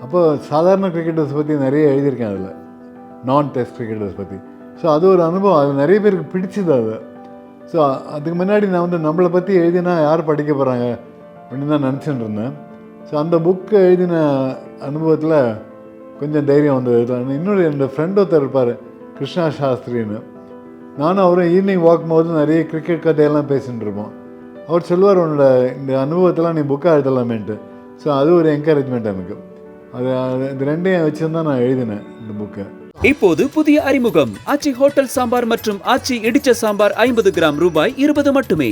அப்போ சாதாரண கிரிக்கெட்டர்ஸ் பற்றி நிறைய எழுதியிருக்கேன் அதில், நான் டெஸ்ட் கிரிக்கெட்டர்ஸ் பற்றி. ஸோ அது ஒரு அனுபவம், அது நிறைய பேருக்கு பிடிச்சிது அது. ஸோ அதுக்கு முன்னாடி நான் வந்து நம்மளை பற்றி எழுதினா யார் படிக்க போகிறாங்க அப்படின்னு தான் நினச்சிட்டு இருந்தேன். ஸோ அந்த புக்கு எழுதின அனுபவத்தில் கொஞ்சம் தைரியம் வந்தது. இன்னொரு என்னோடய ஃப்ரெண்ட் ஒருத்தர் இருப்பார், கிருஷ்ணா சாஸ்திரின்னு. நானும் அவரும் ஈவினிங் வாக் போது நிறைய கிரிக்கெட் கதையெல்லாம் பேசிகிட்டு இருப்போம். அவர் சொல்லுவார், உன்னோட இந்த அனுபவத்தெல்லாம் நீ புக்காக எழுதலாமேன்ட்டு. ஸோ அது ஒரு என்கரேஜ்மெண்ட் எனக்கு. அது இது ரெண்டையும் வச்சுருந்தான் நான் எழுதினேன் இந்த புக்கை. இப்போது புதிய அறிமுகம் ஆச்சி ஹோட்டல் சாம்பார் மற்றும் ஆச்சி இடிச்ச சாம்பார் 50 கிராம் ரூபாய் 20 மட்டுமே.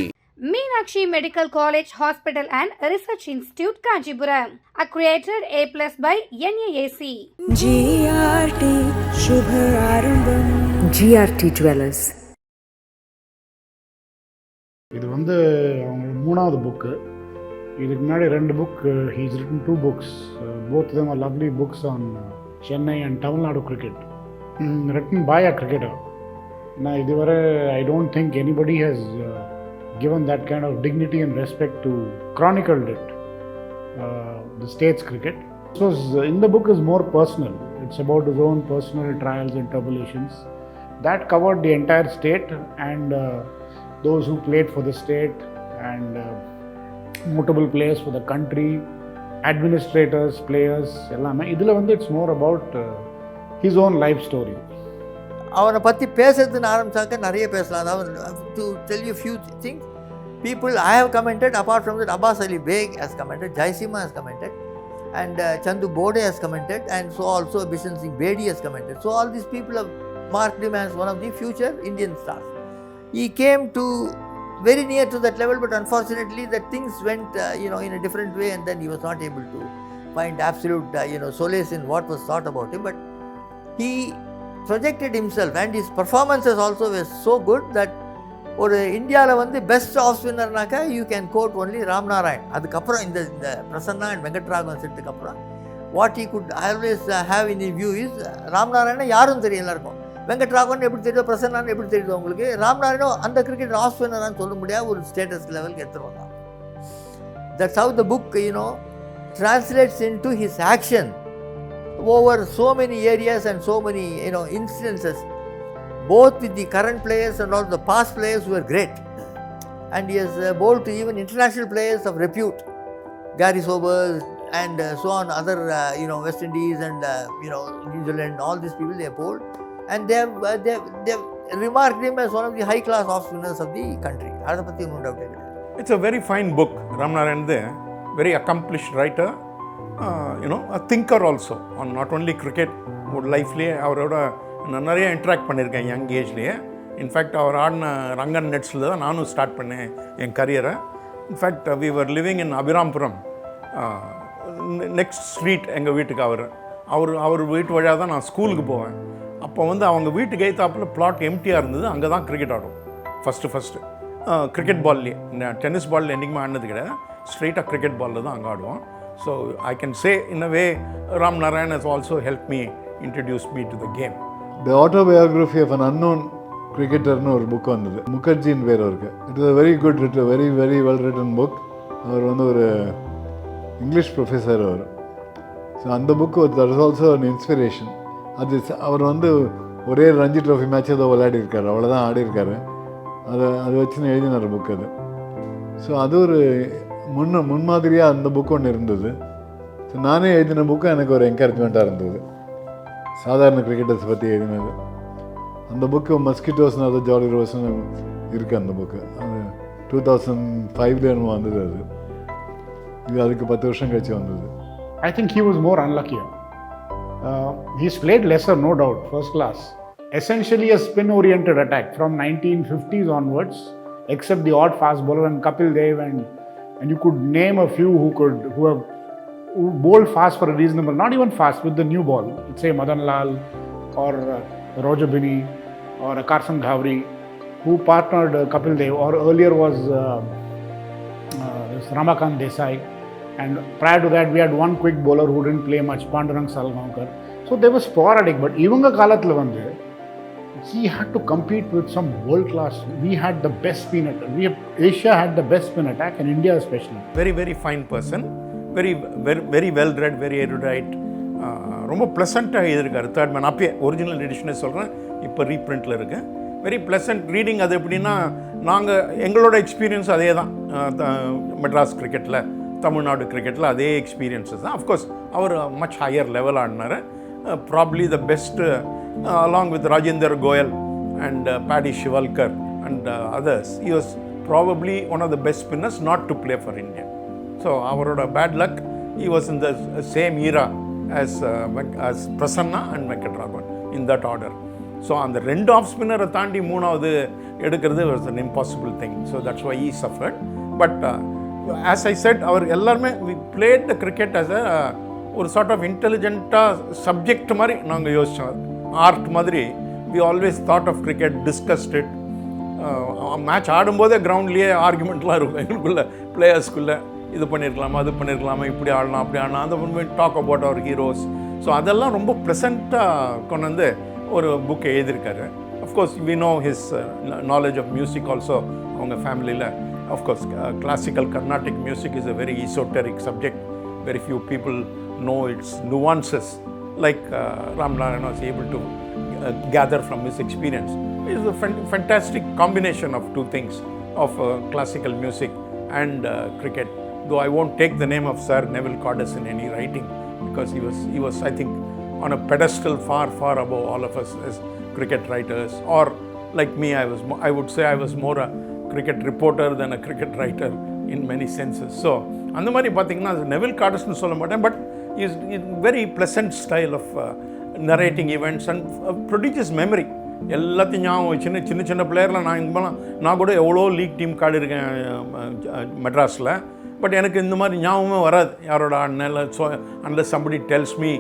Meenakshi Medical College, Hospital and Research Institute, Kanchipuram. Accredited A+ by NAAC. GRT Shubharambam. GRT Jewelers. இது வந்து அவங்க 3வது புக்கு. இதுக்கு முன்னாடி 2 book, he's written 2 books. Both of them are lovely books on Chennai and Tamil Nadu cricket. Written by a cricketer. Now, இதுவரை I don't think anybody has given that kind of dignity and respect to chronicled it, the state's cricket. So in the book is more personal. It's about his own personal trials and tribulations. That covered the entire state and those who played for the state and notable players for the country, administrators, players, எல்லாமே. இதில் வந்து it's more about his own life story. அவனை பற்றி பேசுறதுன்னு ஆரம்பித்தாக்க நிறைய பேசலாம். அதாவது to tell you few things, people I have commented, apart from that Abbas Ali Beg has commented, Jaisima has commented, and Chandu Bode has commented, and so also Bishan Singh Bedi has commented. So all these people have marked him as one of the future Indian stars. He came to very near to that level, but unfortunately that things went in a different way, and then he was not able to find absolute solace in what was thought about him. But he projected himself, and his performances also were so good that ஒரு இந்தியாவில் வந்து best off ஸ்பின்னர்னாக்கா you can quote only Ramnarayan. அதுக்கப்புறம் இந்த Prasanna and Venkataraghavan செட்டுக்கு அப்புறம் what he could always have in view is ராம்நாராயணை யாரும் தெரியும் எல்லாருக்கும். வெங்கட்ராகவன் எப்படி தெரியுதோ, பிரசன்னான்னு எப்படி தெரியுதோ உங்களுக்கு, ராம்நாராயணோ அந்த கிரிக்கெட் ஆஃப் ஸ்பின்னரான்னு சொல்ல முடியாது ஒரு ஸ்டேட்டஸ் லெவலுக்கு எடுத்துகிட்டு வந்தான். That's how the book translates into his action over so many areas and so many incidences, both with the current players and also the past players who were great. And he has bowled to even international players of repute, Gary Sobers and so on, other West Indies and New Zealand, all these people they have bowled, and they have remarked him as one of the high class off spinners of the country. Adha pathi no doubt. It's a very fine book. Ramnarayan is very accomplished writer, a thinker also on not only cricket but life le avaroda நான் நிறைய interact பண்ணியிருக்கேன் young ஏஜ்லேயே. In fact அவர் ஆடின ரங்கன் நெட்ஸில் தான் நானும் start பண்ணேன் என் கரியரை. In fact we were living in Abhirampuram, next street எங்கள் வீட்டுக்கு. அவர் வீட்டு வழியாக தான் நான் ஸ்கூலுக்கு போவேன். அப்போ வந்து அவங்க வீட்டுக்கு எய்த்தாப்பில் பிளாட் எம்டியாக இருந்தது. அங்கே தான் கிரிக்கெட் ஆடும் ஃபஸ்ட்டு கிரிக்கெட் பால்லேயே. டென்னிஸ் பாலில் என்றைக்குமே ஆடினது கிடையாது, ஸ்ட்ரெயிட்டாக கிரிக்கெட் பாலில் தான் அங்கே ஆடுவோம். So I can say in a way Ramnarayan has also help me introduce me to the game. The autobiography of an unknown cricketerன்னு ஒரு புக் வந்தது, முகர்ஜின்னு பேர் அவருக்கு. It is a very good written, very very well written book. அவர் வந்து ஒரு English professor அவர். So அந்த book that is also an inspiration. அது அவர் வந்து ஒரே ரஞ்சி ட்ராஃபி மேட்ச் ஏதோ விளையாடி இருக்காரு, அவ்வளோதான் ஆடி இருக்காரு. அது வச்சுன்னு எழுதினார் புக் அது. ஸோ அது ஒரு முன்மாதிரியாக அந்த புக்கு ஒன்று இருந்தது. ஸோ நானே எழுதின புக்கு எனக்கு ஒரு என்கரேஜ்மெண்ட்டாக இருந்தது, சாதாரண கிரிக்கெட்டர்ஸ் பற்றி எழுதினது. அந்த புக்கு மஸ்கிட்டோஸ்னு அது ஜாலி ரோஸ்னு இருக்குது அந்த புக்கு. அது 2005 வந்தது. அது இது அதுக்கு 10 வருஷம் கழிச்சு வந்தது. I think he was more unlucky. He's played lesser, no doubt, first class. Essentially a spin-oriented attack from 1950s onwards, except the odd fast bowler and Kapil Dev, and you could name a few who have bowled fast for a reasonable, not even fast, with the new ball. Let's say Madan Lal or Roger Binny or Carson Ghavri, who partnered Kapil Dev, or earlier was Ramakant Desai. And prior to that, we had one quick bowler who didn't play much, Pandurang Salgaonkar. So they were sporadic, but ivanga kaalathula vandu he had to compete with some world class. We had the best spin attack. Asia had the best spin attack, and India especially. Very very fine person, very well read, very erudite, ரொம்ப ப்ளசண்ட்டாக எழுதியிருக்காரு third man. அப்பயே original எடிஷனே சொல்கிறேன், இப்போ ரீப்ரிண்டில் இருக்குது. Very pleasant reading. அது எப்படின்னா, எங்களோட experience அதே தான். மெட்ராஸ் கிரிக்கெட்டில், தமிழ்நாடு கிரிக்கெட்டில் அதே எக்ஸ்பீரியன்ஸஸ் தான். அஃப்கோர்ஸ் அவர் மச் ஹையர் லெவல் ஆடினார். Probably the best along with Rajinder Goel and Paddy Shivalkar and others. He was probably one of the best spinners not to play for India. So அவரோட bad luck, he was in the same era as Prasanna and Venkatraman in that order. So அந்த ரெண்டு of ஸ்பின்னரை தாண்டி மூணாவது எடுக்கிறது was an impossible thing. So that's why he suffered. But as I said, அவர் எல்லாருமே we played the cricket as a ஒரு sort of intelligent-ஆக subject மாதிரி நாங்கள் யோசித்தோம். ஆர்ட் மாதிரி we always thought of cricket, discussed it. Match ஆடும்போதே கிரவுண்ட்லேயே ஆர்குமெண்ட்லாம் இருக்கும் எங்களுக்குள்ள, பிளேயர்ஸ்குள்ளே. இது பண்ணியிருக்கலாமா, அது பண்ணியிருக்கலாமா, இப்படி ஆடலாம், அப்படி ஆடலாம், அந்த talk about our heroes. So அதெல்லாம் ரொம்ப ப்ளசண்ட்டாக கொண்டு வந்து ஒரு புக் எழுதியிருக்காரு. Of course we know his knowledge of music also. அவங்க ஃபேமிலியில் of course classical Carnatic music is a very esoteric subject. Very few people know its nuances, like Ramnarayan was able to gather from his experience. It is a fantastic combination of two things, of classical music and cricket. Though I won't take the name of Sir Neville Cordis in any writing, because he was I think on a pedestal far above all of us as cricket writers. Or like me, I would say I was more a cricket reporter than a cricket writer in many senses. So அந்த மாதிரி பார்த்தீங்கன்னா Neville கார்டஸ்னு சொல்ல மாட்டேன், but is very pleasant style of narrating events and prodigious memory. எல்லாத்தையும் ஞாபகம் சின்ன சின்ன பிளேயரில் நான் கூட எவ்வளோ லீக் டீம் கார்டு இருக்கேன் மெட்ராஸில். பட் எனக்கு இந்த மாதிரி ஞாபகமே வராது யாரோட ஆடினால. So unless somebody tells me,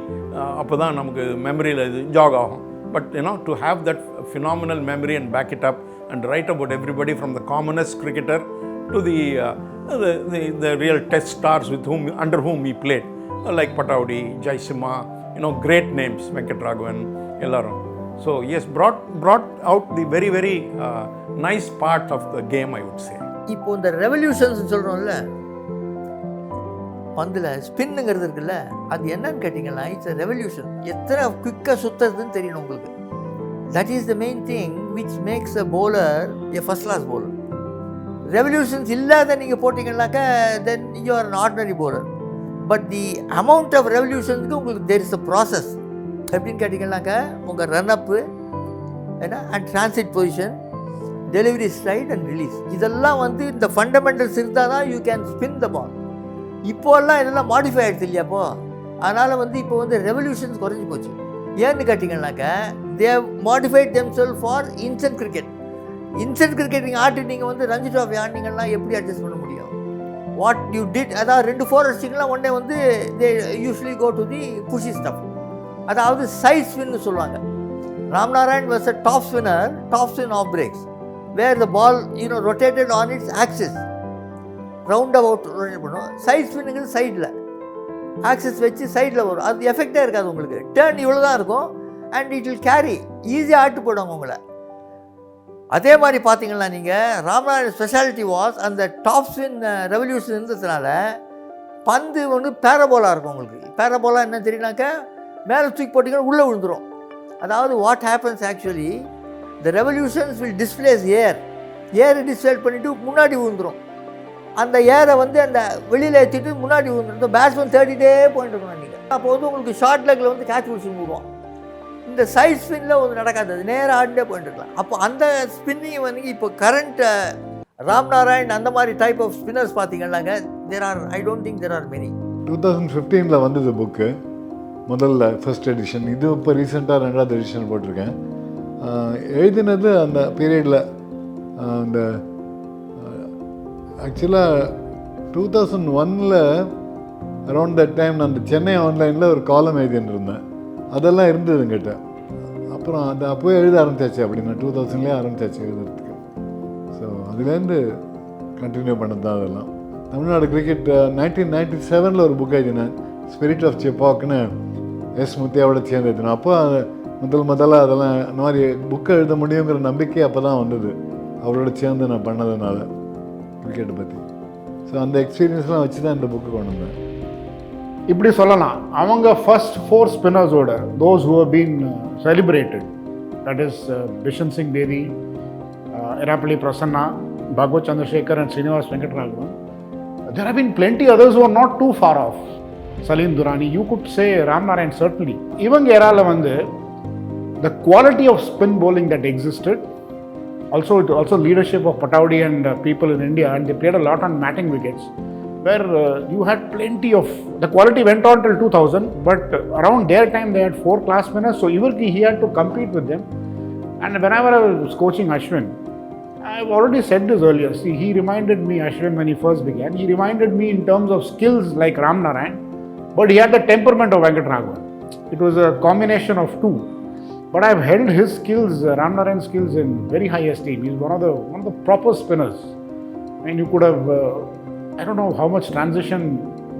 அப்போ தான் நமக்கு மெமரியில் இது ஜாக் ஆகும். But to have that phenomenal memory and back it up and write about everybody from the commonest cricketer to the real test stars under whom he played, like Pataudi, Jaisima, great names, Venkatragavan, ellarum. So he has brought out the very very nice part of the game, I would say. இப்போ இந்த revolutions சொல்கிறோம்ல, பந்தில் ஸ்பின்னுங்கிறது இருக்குல்ல, அது என்னன்னு கேட்டிங்கன்னா it's a revolution. எத்தனை குயிக்காக சுற்றுறதுன்னு தெரியணும் உங்களுக்கு. That is the main thing which makes a bowler a first class bowler. Revolutions இல்லாத நீங்கள் போட்டிங்கன்னாக்கா then you are an ordinary bowler. But the amount of ரெவல்யூஷனுக்கு உங்களுக்கு தேர் இஸ் அ ப்ராசஸ். எப்படின்னு கேட்டிங்கன்னாக்கா உங்கள் run up and transit position, delivery stride and release, இதெல்லாம் இந்த ஃபண்டமெண்டல்ஸ் இருந்தால் தான் you can spin the ball. இப்போல்லாம் இதெல்லாம் மாடிஃபை ஆகிடுது இல்லையாப்போ. அதனால் இப்போ ரெவல்யூஷன்ஸ் குறைஞ்சி போச்சு. ஏன்னு கேட்டிங்கன்னாக்கா they modified themselves for instant cricket. Instant cricket நீங்கள் ஆட்டு நீங்கள் ரஞ்சி ட்ராஃபி ஆடினீங்கன்னா எப்படி அட்ஜஸ்ட் பண்ண முடியும்? வாட் யூ டிட், அதாவது 2-4 அடிச்சிங்கன்னா உடனே they usually go to the pushy stuff, அதாவது சைட் ஸ்பின்னு சொல்லுவாங்க. Ramnarayan was a top spin off breaks, where the ball rotated on its axis, round about rotate பண்ணும். சைட் ஸ்பின்னுங்கிறது சைடில் ஆக்சிஸ் வச்சு சைடில் வரும். அது எஃபெக்டாக இருக்காது உங்களுக்கு. டேர்ன் இவ்வளோ தான் இருக்கும் அண்ட் இட் வில் கேரி, ஈஸியாக ஆட்டு போடுவாங்க உங்களை. அதே மாதிரி பார்த்தீங்கன்னா நீங்கள் ராம்நாராயண் ஸ்பெஷாலிட்டி வாஸ் அந்த டாப் ஸ்பின் ரெவல்யூஷன் இருந்ததுனால பந்து பேரபோலாக இருக்கும் உங்களுக்கு. பேரபோலா என்ன தெரியுனாக்கா மேலே தூக்கி போட்டிங்கன்னா உள்ளே விழுந்துடும். அதாவது what happens actually the revolutions will displace ஏரை டிஸ்பிளேட் பண்ணிவிட்டு முன்னாடி விழுந்துடும். அந்த ஏரை அந்த வெளியில் ஏற்றிட்டு முன்னாடி விழுந்துடும். பேட்ஸ்மேன் தேடிட்டே போயிட்டு இருக்கணும் நீங்கள். அப்போ உங்களுக்கு ஷார்ட் லெக்கில் கேட்ச் பிடிச்சி விடுவோம். இந்த சைட் ஸ்பின்னில் நடக்காது, அது நேராக ஆடிட்டே போயிட்டு இருக்கலாம். அப்போ அந்த ஸ்பின்னிங் இப்போ கரண்ட் ராம்நாராயண் அந்த மாதிரி டைப் ஆஃப் ஸ்பின்னர்ஸ் பார்த்தீங்கன்னாங்க I don't think there are many. 2015 வந்தது புக்கு முதல்ல ஃபர்ஸ்ட் எடிஷன். இது இப்போ ரீசெண்டாக 2வது எடிஷன் போட்டிருக்கேன். எழுதினது அந்த பீரியடில் அந்த ஆக்சுவலாக 2001 அரௌண்ட் தட் டைம் நான் அந்த சென்னை ஆன்லைனில் ஒரு காலம் எழுதின்னு இருந்தேன். அதெல்லாம் இருந்ததுங்கிட்ட. அப்புறம் அது அப்போயே எழுத ஆரம்பித்தாச்சு. அப்படின்னா 2000 ஆரம்பித்தாச்சு எழுதுறதுக்கு. ஸோ அதுலேருந்து கண்டினியூ பண்ணது தான் அதெல்லாம். தமிழ்நாடு கிரிக்கெட் 1997 ஒரு புக் எழுதினேன், ஸ்பிரிட் ஆஃப் செப்பாக்னு எஸ் முத்தியாவோட சேர்ந்து எழுதினேன். அப்போ முதல்ல அதெல்லாம் இந்த மாதிரி புக்கை எழுத முடியுங்கிற நம்பிக்கை அப்போ தான் வந்தது, அவரோட சேர்ந்து நான் பண்ணதுனால கிரிக்கெட்டை பற்றி. ஸோ அந்த எக்ஸ்பீரியன்ஸ்லாம் வச்சு தான் இந்த புக்கு கொண்டு வந்தேன். இப்படி சொல்லலாம், அவங்க ஃபர்ஸ்ட் 4 ஸ்பின்னர்ஸோட those who have been celebrated, that is Bishan Singh Bedi, Erapalli Prasanna, Bhagwat Chandrasekhar and Srinivas Venkataraghavan. There have been plenty others who are not too far off. Salim Durrani, you could say Ramnarayan certainly. Even era வந்து the quality of spin bowling that existed, also leadership of Pataudi and people in India, and they played a lot on matting wickets, where you had plenty of, the quality went on till 2000, but around their time they had 4 class winners, so Ivarki he had to compete with them. And whenever I was coaching Ashwin, I've already said this earlier. See, he reminded me, Ashwin, when he first began, he reminded me in terms of skills like Ramnarayan, but he had the temperament of Venkataraghavan. It was a combination of two. But I've held his skills, Ramnarayan's skills, in very high esteem. He's one of the proper spinners. And you could have, I don't know how much transition,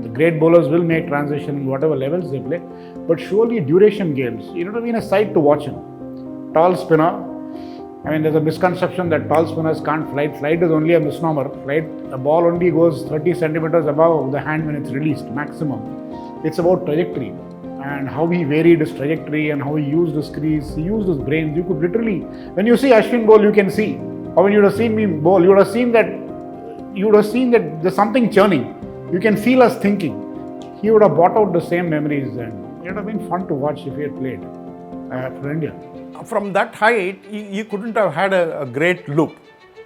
the great bowlers will make transition in whatever levels they play, but surely duration games, it would have been a sight to watch him. Tall spinner. I mean, there's a misconception that tall spinners can't flight. Flight is only a misnomer. A ball only goes 30 centimeters above the hand when it's released, maximum. It's about trajectory and how he varied his trajectory and how he used his crease, he used his brains. You could literally, when you see Ashwin bowl, you can see, or when you would have seen me bowl, you would have seen that there's something churning. You can feel us thinking. He would have brought out the same memories, and it would have been fun to watch if he had played for India. From that height, he couldn't have had a great loop.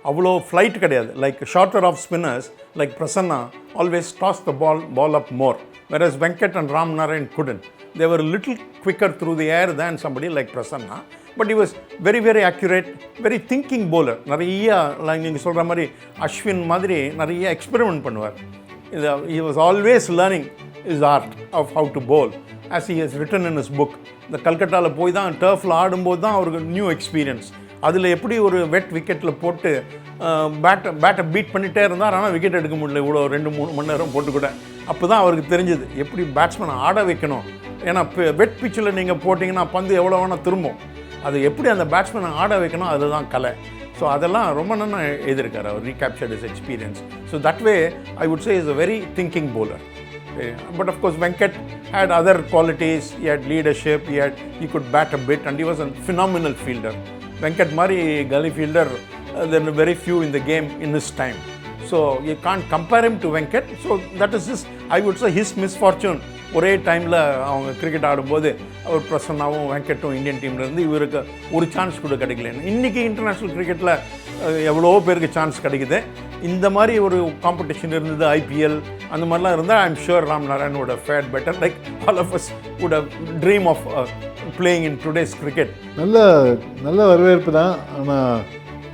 அவ்வளோ flight கிடையாது. Like shorter of spinners like Prasanna always toss the ball up more, whereas Venkat and Ramnarayan couldn't. They were a little quicker through the air than somebody like Prasanna, but he was very, very accurate, very thinking bowler. நிறைய like நீங்கள் சொல்கிற மாதிரி அஸ்வின் மாதிரி நிறைய experiment பண்ணுவார். He was always learning his art of how to bowl, as he has written in his book. இந்த கல்கட்டாவில் போய் தான் டர்ஃபில் ஆடும்போது தான் அவருக்கு நியூ எக்ஸ்பீரியன்ஸ். அதில் எப்படி ஒரு வெட் விக்கெட்டில் போட்டு பேட்டை பீட் பண்ணிகிட்டே இருந்தார், ஆனால் விக்கெட் எடுக்க முடியல இவ்வளோ 2-3 மணி நேரம் போட்டு கூட. அப்போ தான் அவருக்கு தெரிஞ்சது எப்படி பேட்ஸ்மேனை ஆட வைக்கணும். ஏன்னா வெட் பிச்சில் நீங்கள் போட்டிங்கன்னா பந்து எவ்வளோ வேணால் திரும்பும். அது எப்படி அந்த பேட்ஸ்மேனை ஆட வைக்கணும், அதுதான் கலை. ஸோ அதெல்லாம் ரொம்ப நல்லா எழுதியிருக்காரு அவர், recaptured is experience. So that way I would say is a very thinking bowler. But of course Venkat had other qualities. He had leadership, he could bat a bit, and he was a phenomenal fielder. Venkat Mari gully fielder, there are very few in the game in his time, so you can't compare him to Venkat. So that is his, I would say, his misfortune. ஒரே டைமில் அவங்க cricket ஆடும்போது அவர் பிரசன்னாவும் வெங்கட்டும் Indian டீம்லேருந்து இவருக்கு ஒரு chance கூட கிடைக்கலன்னு. இன்றைக்கி international கிரிக்கெட்டில் எவ்வளோ பேருக்கு சான்ஸ் கிடைக்குது. இந்த மாதிரி ஒரு காம்படிஷன் இருந்தது, ஐபிஎல் அந்த மாதிரிலாம் இருந்தால் I am sure Ramnarayan would have fared better, like all of us would have dream of playing in today's cricket. நல்ல வரவேற்பு தான், ஆனால்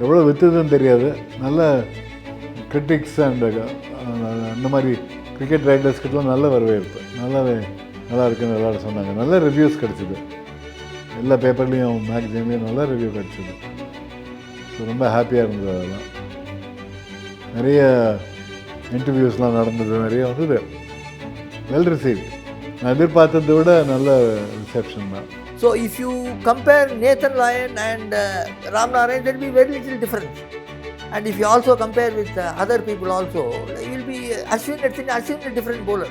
எவ்வளோ விற்றுதுன்னு தெரியாது. நல்ல கிரிட்டிக்ஸ் அண்ட் அந்த மாதிரி கிரிக்கெட் ரைட்டர்ஸ்கிட்டலாம் நல்ல வரவேற்பு, நல்லா இருக்குன்னு எல்லாரும் சொன்னாங்க. நல்ல ரிவ்யூஸ் கிடச்சிது, எல்லா பேப்பர்லேயும் மேக்சின்லேயும் நல்ல ரிவ்யூ கிடச்சிது. ஸோ ரொம்ப ஹாப்பியாக இருந்தது. அதெல்லாம் நிறைய இன்டர்வியூஸ்லாம் நடந்தது, நிறைய வந்தது, வெல் ரிசீவ். நான் எதிர்பார்த்ததை விட நல்ல ரிசெப்ஷன் தான். So if you compare Nathan Lyon and Ramnarayan, there will be very little difference. And if you also compare with other people also, you will be Ashwin is a different bowler.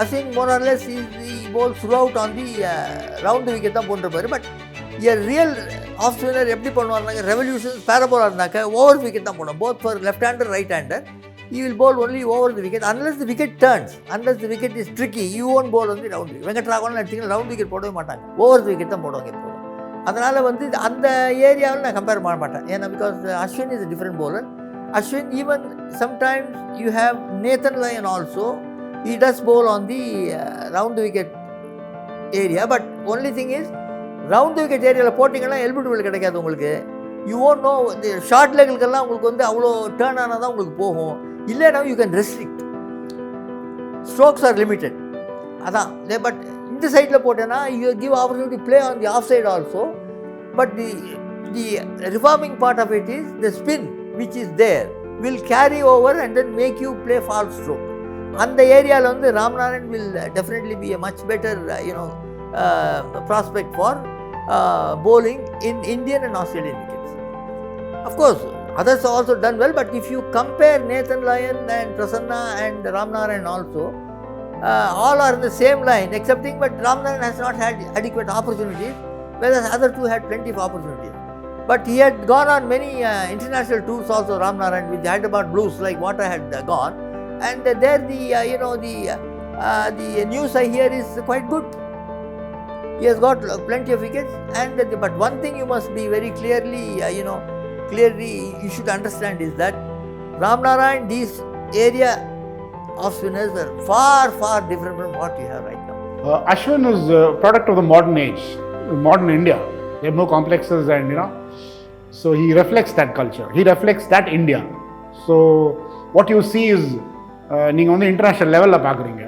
Ashwin more or less he bowls throughout on the round wicket தான் போன்றாரு. But a real off spinner எப்படி பண்ணுவாங்க, revolutions parabola இருந்தாக்க over wicket தான் போடும், both for left hander right hander. He will bowl only over the wicket unless the wicket turns, unless the wicket is tricky. You won't bowl on the round wicket. Venkataraghavan எடுத்தீங்கன்னா round wicket போடவே மாட்டாங்க, over wicket தான் போடுவாங்க எப்போதும். அதனால் வந்து அந்த ஏரியாவில் நான் கம்பேர் பண்ண மாட்டேன். ஏன்னா because Ashwin is a different bowler. Ashwin, even sometimes you have Nathan Lyon also, he does bowl on the round wicket area, but only thing is round wicket area போட்டிங்கன்னா எல்பி டுவெல் கிடைக்காது உங்களுக்கு. You won't know, இந்த short லெக்குக்கெல்லாம் உங்களுக்கு வந்து அவ்வளோ turn ஆனால் தான் உங்களுக்கு போகும். இல்லைனா you can restrict, strokes are limited. அதான். பட் இந்த சைடில் போட்டேன்னா you give opportunity play on the off side also. But the rewarding part of it is the spin which is there will carry over and then make you play false stroke. அந்த ஏரியாவில் வந்து Ramnarayan will definitely be a much better prospect for bowling in Indian and Australian wickets. Of course others have also done well, but if you compare Nathan Lyon and Prasanna and Ramnarayan also, all are in the same line, excepting but Ramnarayan has not had adequate opportunities, whereas other two had plenty of opportunities. But he had gone on many international tours also, Ramnarayan, with the Hyderabad Blues, like what I had gone, and there the news I hear is quite good. He has got plenty of wickets, and but one thing you must be very clearly, clearly you should understand is that Ramnarayan, this area of spinners were far, far different from what you have right now. Ashwin is a product of the modern age, modern India. They have no complexes, and so he reflects that culture. He reflects that India. So what you see is, நீங்க வந்து international level பார்க்குறீங்க.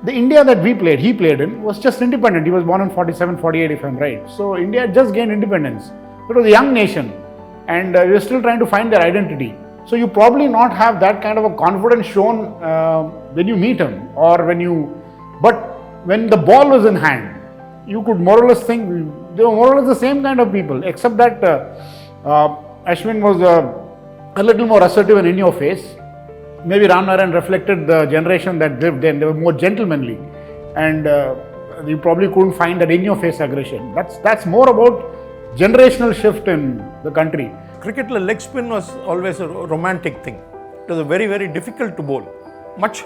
The India that he played in was just independent. He was born in 47, 48 if I'm right. So India had just gained independence. It was a young nation, and we are still trying to find their identity. So you probably not have that kind of a confidence shown when you meet him, or but when the ball was in hand, you could more or less think they were more or less the same kind of people, except that Ashwin was a little more assertive and in your face. Maybe Ramnarayan reflected the generation that lived then. They were more gentlemanly, and you probably couldn't find that in your face aggression. That's more about generational shift in the country. Cricket leg spin was always a romantic thing. It was very, very difficult to bowl. Much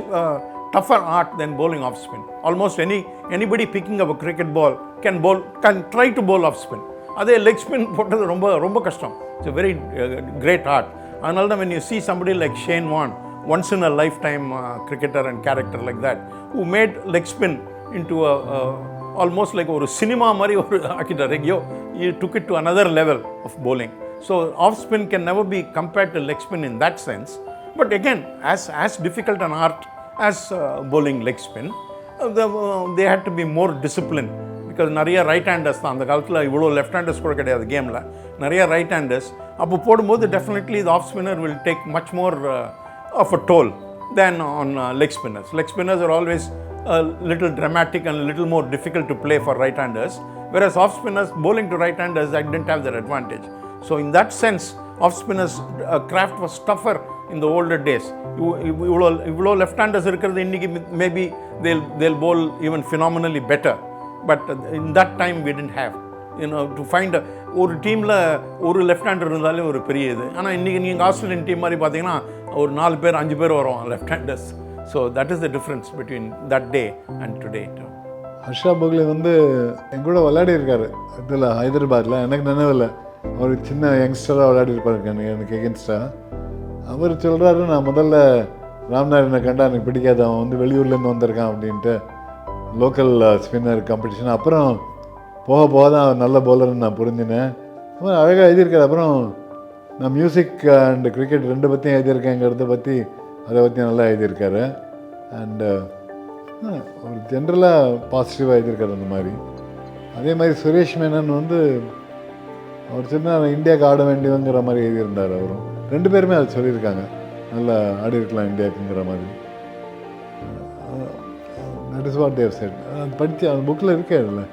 tougher art than bowling off spin. Almost anybody picking up a cricket ball can try to bowl off spin. அதே leg spin போட்டது ரொம்ப கஷ்டம். It's a very great art. அதனால தான் when you see somebody like Shane Warne, once in a lifetime cricketer and character like that, who made leg spin into almost like ஒரு cinema மாதிரி ஒரு ஆக்கிட்டார். He took it to another level of bowling. So off spin can never be compared to leg spin in that sense. But again, as difficult an art as bowling leg spin, they had to be more disciplined, because நிறைய right handers தான் அந்த காலத்தில். இவ்வளோ left handers கூட கிடையாது கேமில், நிறைய right handers. அப்போ போடும்போது definitely the off spinner will take much more of a toll than on leg spinners. Leg spinners are always a little dramatic and a little more difficult to play for right handers, whereas off spinners bowling to right handers, I didn't have that advantage. So in that sense, off spinners craft was tougher in the older days. இவ்வளோ left handers இருக்கிறது இன்னைக்கு maybe they'll bowl even phenomenally better, but in that time we didn't have, to find ஒரு டீமில் ஒரு left hander இருந்தாலே ஒரு பெரிய இது. ஆனால் இன்றைக்கி நீங்கள் ஆஸ்திரேலியன் டீம் மாதிரி பார்த்தீங்கன்னா ஒரு 4 பேர் 5 பேர் வரும் left handers. So that is the difference between that day and today. Harsha Bhogle வந்து என் கூட விளையாடி இருக்காரு இதில் ஹைதராபாத்தில். எனக்கு நினைவில்லை, அவர் சின்ன யங்ஸ்டராக விளையாடி இருப்பாரு எனக்கு எகென்ஸ்டாக. அவர் சொல்கிறாரு, நான் முதல்ல ராம்நாராயணனை கண்டா எனக்கு பிடிக்காது, அவன் வந்து வெளியூர்லேருந்து வந்திருக்கான் அப்படின்ட்டு லோக்கல் ஸ்பின்னர் காம்படிஷன். அப்புறம் போக தான் அவர் நல்ல பவுலர்னு நான் புரிஞ்சினேன். அப்புறம் அழகாக எழுதியிருக்காரு. அப்புறம் நான் மியூசிக் அண்ட் கிரிக்கெட் ரெண்டு பற்றியும் எழுதியிருக்கேங்கிறத பற்றி அதை பற்றி நல்லா எழுதியிருக்காரு. அண்டு ஒரு ஜென்ரலாக பாசிட்டிவாக எழுதியிருக்காரு அந்த மாதிரி. அதே மாதிரி சுரேஷ் மேனன் வந்து அவர் சின்ன இந்தியாவுக்கு ஆட வேண்டியவங்கிற மாதிரி எழுதியிருந்தார். அவரும் 2 பேருமே அதை சொல்லியிருக்காங்க, நல்லா ஆடி இருக்கலாம் இந்தியாவுக்குங்கிற மாதிரி. That is what they said. அது படித்து அந்த புக்கில் இருக்கே, அதில்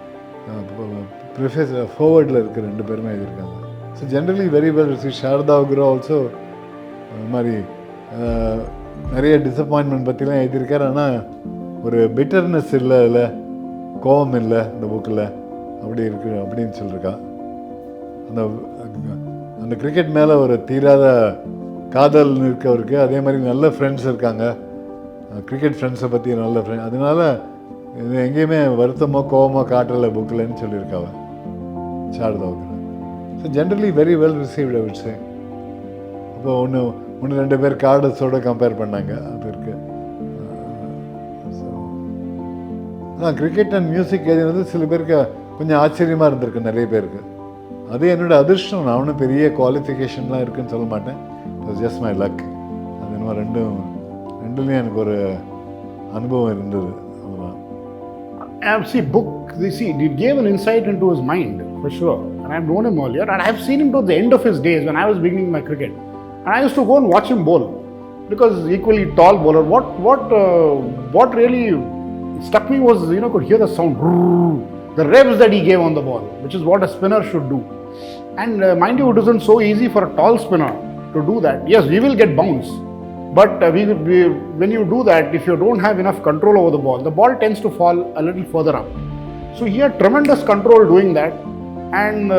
ப்ரிஃபேஸ் ஃபார்வர்டில் இருக்க 2 பேருமே எழுதியிருக்காங்க. So generally very well receive. Sharda Ugra also அது மாதிரி நிறைய டிசப்பாயின்மெண்ட் பற்றிலாம் எழுதியிருக்காரு. ஆனால் ஒரு பிட்டர்னஸ் இல்லை, அதில் கோபம் இல்லை இந்த புக்கில், அப்படி இருக்கு அப்படின்னு சொல்லியிருக்கா. அந்த கிரிக்கெட் மேலே ஒரு தீராத காதல் இருக்கவருக்கு. அதே மாதிரி நல்ல ஃப்ரெண்ட்ஸ் இருக்காங்க, கிரிக்கெட் ஃப்ரெண்ட்ஸை பற்றி நல்ல ஃப்ரெண்ட். அதனால இது எங்கேயுமே வருத்தமோ கோபமோ காட்டலை புக்கில்னு சொல்லியிருக்காவ சாரதாவுக்கு. So generally very well received I would say. இப்போ ஒன்று 2 பேர் கார்டஸோடு கம்பேர் பண்ணாங்க, அது இருக்குது. ஸோ அதான் கிரிக்கெட் அண்ட் மியூசிக் எழுதினது சில பேருக்கு கொஞ்சம் ஆச்சரியமாக இருந்திருக்கு, நிறைய பேருக்கு. அது என்னோடய அதிர்ஷ்டம். நான் ஒன்றும் பெரிய குவாலிஃபிகேஷன்லாம் இருக்குதுன்னு சொல்ல மாட்டேன். It was just my luck. அது என்னமோ ரெண்டுலேயும் எனக்கு ஒரு அனுபவம் இருந்தது. It gave an insight into his mind, for sure. And I've known him earlier, and I've seen him to the end of his days when I was beginning my cricket. And I used to go and watch him bowl, because equally tall bowler. What really struck me was, could hear the sound, the revs that he gave on the ball, which is what a spinner should do. And mind you, it isn't so easy for a tall spinner to do that. Yes, we will get bounce, but when you do that, if you don't have enough control over the ball tends to fall a little further up. So he had tremendous control doing that. And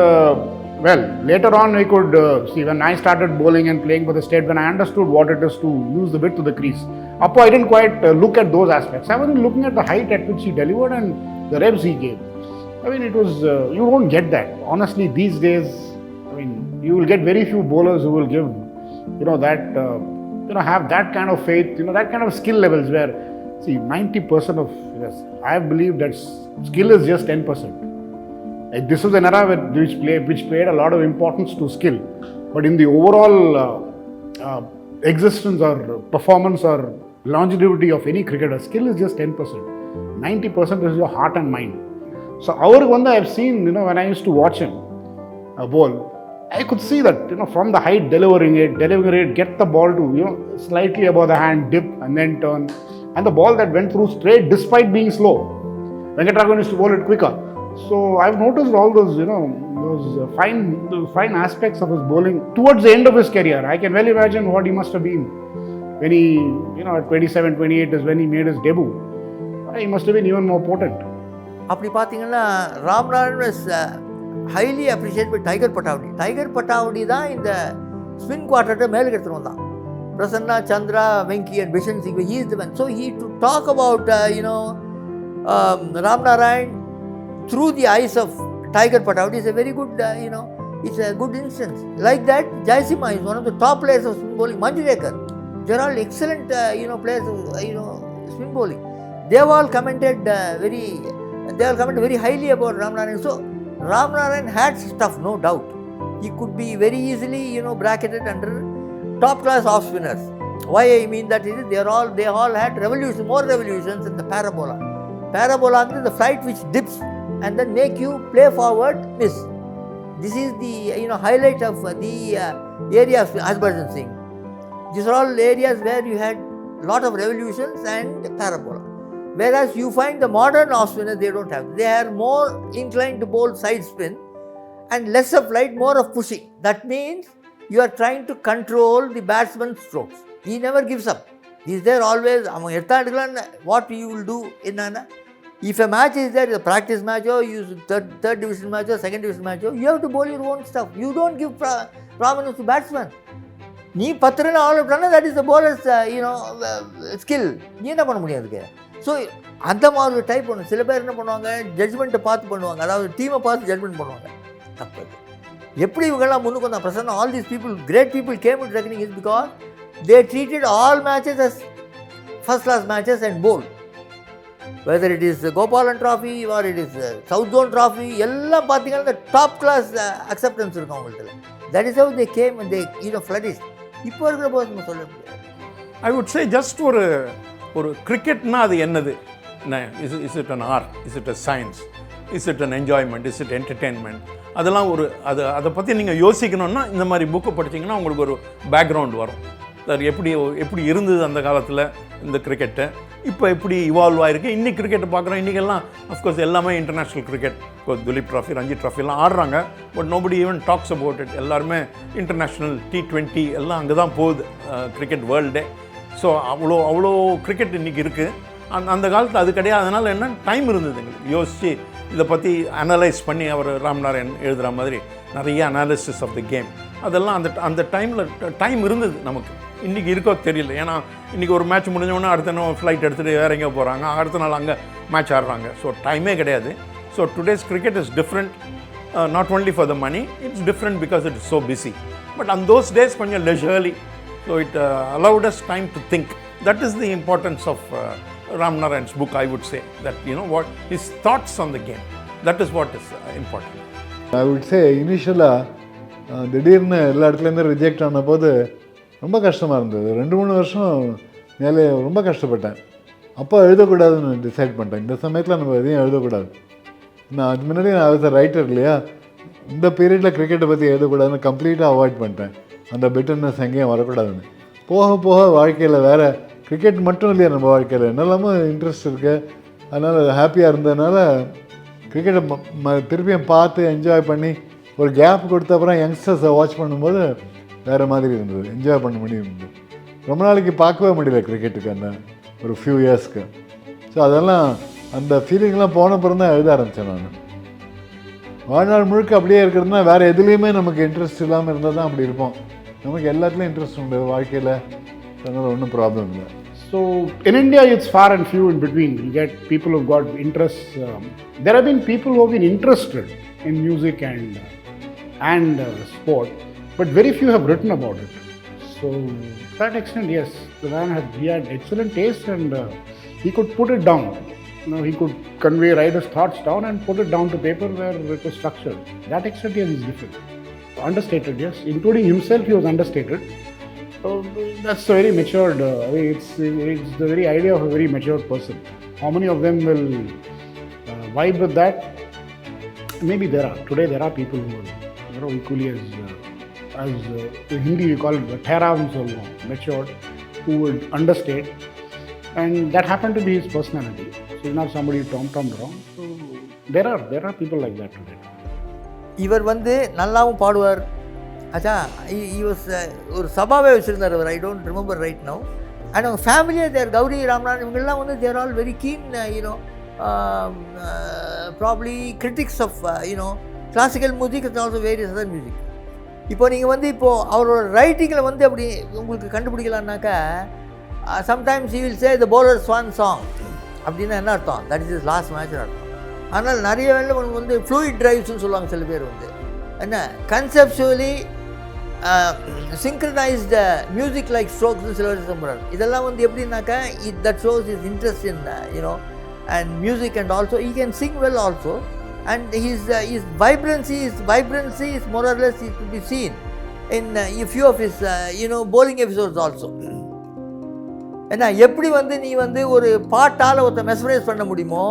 well, later on I could see when I started bowling and playing for the state, when I understood what it is to use the bit to the crease. Appo I didn't quite look at those aspects. I was looking at the height at which he delivered and the revs he gave. I mean, it was, you don't get that. Honestly, these days, I mean, you will get very few bowlers who will give, that, have that kind of faith, that kind of skill levels where, see, 90% of, yes, I believe that skill is just 10%. Like, this was an era which paid a lot of importance to skill. But in the overall existence or performance or longevity of any cricketer, skill is just 10%. 90% is your heart and mind. So I have seen, when I used to watch him bowl, I could see that, from the height, delivering it, get the ball to, slightly above the hand, dip and then turn. And the ball that went through straight despite being slow. Venkataraman used to bowl it quicker. So I've noticed all those, those fine aspects of his bowling towards the end of his career. I can well imagine what he must have been when he, at 27, 28 is when he made his debut. He must have been even more potent. அப்படி பார்த்தீங்கன்னா Ramnarayan was highly appreciate by Tiger Pataudi தான் இந்த spin குவார்ட்டர்ட்டை மேலுக்கு எடுத்துகிட்டு வந்தான். Prasanna, Chandra, Venky and Bishan Singh, he is the one. So he to talk about Ramnarayan through the eyes of Tiger Patawadi is a very good, it's a good instance. Like that, Jaisima is one of the top players of spin bowling. Manju Rekar, they are all excellent, players of, spin bowling. They have all commented very highly about Ramnarayan. So, Ramnarayan had stuff, no doubt. He could be very easily, bracketed under top class off spinners. Why I mean that is, they all had more revolutions in the parabola. Parabola is the flight which dips and then make you play forward, miss. This is the highlight of the area of Harbhajan Singh. These are all areas where you had lot of revolutions and parabola. Whereas you find the modern off spinners, they don't have. They are more inclined to bowl side spin and less of flight, more of pushing. That means you are trying to control the batsman's strokes. He never gives up. He is there always. What you will do in Nana? If a match is there, a practice match or you third division match or second division match, you have to bowl your own stuff. You don't give prominence to batsman. நீ 10 run all out ஆனால் that is the bowler's skill. நீ என்ன பண்ண முடியாது. So அந்த மாதிரி ஒரு type ஒன்று. சில பேர் என்ன பண்ணுவாங்க, ஜட்ஜ்மெண்ட்டை பார்த்து பண்ணுவாங்க, அதாவது டீமை பார்த்து ஜட்ஜ்மெண்ட் பண்ணுவாங்க. தப்பு. எப்படி இவங்கெல்லாம் முன்னுக்கு வந்தால் Prasanna, all these people, great people came it reckoning is because they treated all matches as first class matches and போல். Whether it is Gopalan Trophy or it is South Zone Trophy, எல்லாம் பார்த்தீங்கன்னா the top class acceptance இருக்கும் அவங்கள்ட்ட. That is how they came and they flourished. இப்போ இருக்கிற போது நம்ம சொல்ல முடியாது. I would say just ஒரு கிரிக்கெட்னா அது என்னது? Is it an art? Is it a science? Is it an enjoyment? Is it entertainment? அதெல்லாம் அதை பற்றி நீங்கள் யோசிக்கணும்னா இந்த மாதிரி புக்கு படிச்சிங்கன்னா உங்களுக்கு ஒரு பேக்ரவுண்ட் வரும். சார் எப்படி இருந்தது அந்த காலத்தில் இந்த கிரிக்கெட்டு, இப்போ எப்படி இவால்வ் ஆகிருக்கு. இன்றைக்கி கிரிக்கெட்டை பார்க்குறோம். இன்றைக்கெல்லாம் அஃப்கோர்ஸ் எல்லாமே international cricket. Duleep trophy, Ranji ட்ராஃபிலாம் ஆடுறாங்க. But nobody even talks about it. எல்லாருமே இன்டர்நேஷ்னல் T20 எல்லாம் அங்கே தான் போகுது கிரிக்கெட் வேர்ல்டே. ஸோ அவ்வளோ கிரிக்கெட் இன்றைக்கி இருக்குது. அந்த காலத்தில் அது கிடையாது. அதனால் என்ன டைம் இருந்தது எங்களுக்கு யோசித்து இதை பற்றி அனலைஸ் பண்ணி அவர் ராம்நாராயண் எழுதுகிற மாதிரி நிறைய அனாலிசிஸ் ஆஃப் தி கேம் அதெல்லாம் அந்த டைம் இருந்தது நமக்கு. இன்றைக்கி இருக்கோ தெரியல. ஏன்னா இன்றைக்கி ஒரு மேட்ச் முடிஞ்சோடனே அடுத்த நாள் ஃப்ளைட் எடுத்துகிட்டு வேறு எங்கே போகிறாங்க, அடுத்த நாள் அங்கே மேட்ச் ஆடுறாங்க. ஸோ டைமே கிடையாது. So today's cricket is different, not only for the money, it's different because it is so busy. But on those days கொஞ்சம் leisurely. So it allowed us time to think. That is the importance of Ramnarayan's book, I would say. That, what his thoughts on the game. That is what is important. I would say, initially, திடீர்னு எல்லா இடத்துலேருந்து reject ஆன போது ரொம்ப கஷ்டமாக இருந்தது. 2-3 வருஷம் மேலே ரொம்ப கஷ்டப்பட்டேன். அப்போ எழுதக்கூடாதுன்னு டிசைட் பண்ணிட்டேன். இந்த சமயத்தில் நம்ம எதையும் எழுதக்கூடாது. நான் அதுக்கு முன்னாடி நான் அது ரைட்டர் இல்லையா, இந்த பீரியடில் கிரிக்கெட்டை பற்றி எழுதக்கூடாதுன்னு கம்ப்ளீட்டாக அவாய்ட் பண்ணிட்டேன். அந்த பிட்டர்னஸ் எங்கேயும் வரக்கூடாதுன்னு. போக போக வாழ்க்கையில் வேறு கிரிக்கெட் மட்டும் இல்லையா நம்ம வாழ்க்கையில் என்னெல்லாமோ இன்ட்ரெஸ்ட் இருக்குது. அதனால் ஹாப்பியாக இருந்ததுனால கிரிக்கெட்டை திருப்பியும் பார்த்து என்ஜாய் பண்ணி ஒரு கேப் கொடுத்த அப்புறம் யங்ஸ்டர்ஸை வாட்ச் பண்ணும்போது வேறு மாதிரி இருந்தது, என்ஜாய் பண்ண முடியும். ரொம்ப நாளைக்கு பார்க்கவே முடியல கிரிக்கெட்டுக்கு அந்த ஒரு ஃபியூ இயர்ஸ்க்கு. ஸோ அதெல்லாம் அந்த ஃபீலிங்லாம் போன பிறகு தான் எழுத ஆரம்பித்தேன் நான். வாழ்நாள் முழுக்க அப்படியே இருக்கிறதுனா வேறு எதுலேயுமே நமக்கு இன்ட்ரெஸ்ட் இல்லாமல் இருந்தால் தான் அப்படி இருப்போம். நமக்கு எல்லாத்துலேயும் இன்ட்ரெஸ்ட் உண்டு வாழ்க்கையில், அதனால் ஒன்றும் ப்ராப்ளம் இல்லை. So in India, it's far and few in between. You get people who've got interests. There have been people who have been interested in music and sport, but very few have written about it. So to that extent, yes, the man had excellent taste, and he could put it down. You know, he could write his thoughts down and put it down to paper where it was structured. That extent, yes, is different. Understated, yes. Including himself, he was understated. So that's a very matured, it's the very idea of a very matured person. How many of them will vibe with that? Maybe today there are people who are equally as in Hindi we call it matured, who would understate, and that happened to be his personality. So he's not somebody tom-tommed around. So there are people like that today. இவர் வந்து நல்லாவும் பாடுவார். அச்சா was ஒரு சபாவே வச்சுருந்தார் அவர். I don't remember right now. And அவங்க ஃபேமிலியே தேர் கௌரி ராம்நாராயண் இவங்கெல்லாம் வந்து there all very keen probably critics of classical music and also various other music. இப்போ நீங்கள் வந்து இப்போது அவரோட ரைட்டிங்கில் வந்து அப்படி உங்களுக்கு கண்டுபிடிக்கலான்னாக்கா sometimes you will say the bowler's swan song அப்படின்னா என்ன அர்த்தம்? தட் இஸ் இஸ் லாஸ்ட் மேட்ச்னு அர்த்தம். ஆனால் நிறைய வேலை வந்து ஃப்ளூயிட் டிரைவ்ஸ்னு சொல்லுவாங்க சில பேர் வந்து என்ன கன்செப்சுவலி synchronized music like strokes சில பேர் சொல்கிறார். இதெல்லாம் வந்து எப்படின்னாக்கா that shows is interest in and music, and also he can sing well also, and his vibrancy is more or less is to be seen in a few of his bowling episodes also. ஏன்னா எப்படி வந்து நீ வந்து ஒரு பாட்டால் ஒருத்த mesmerise பண்ண முடியுமோ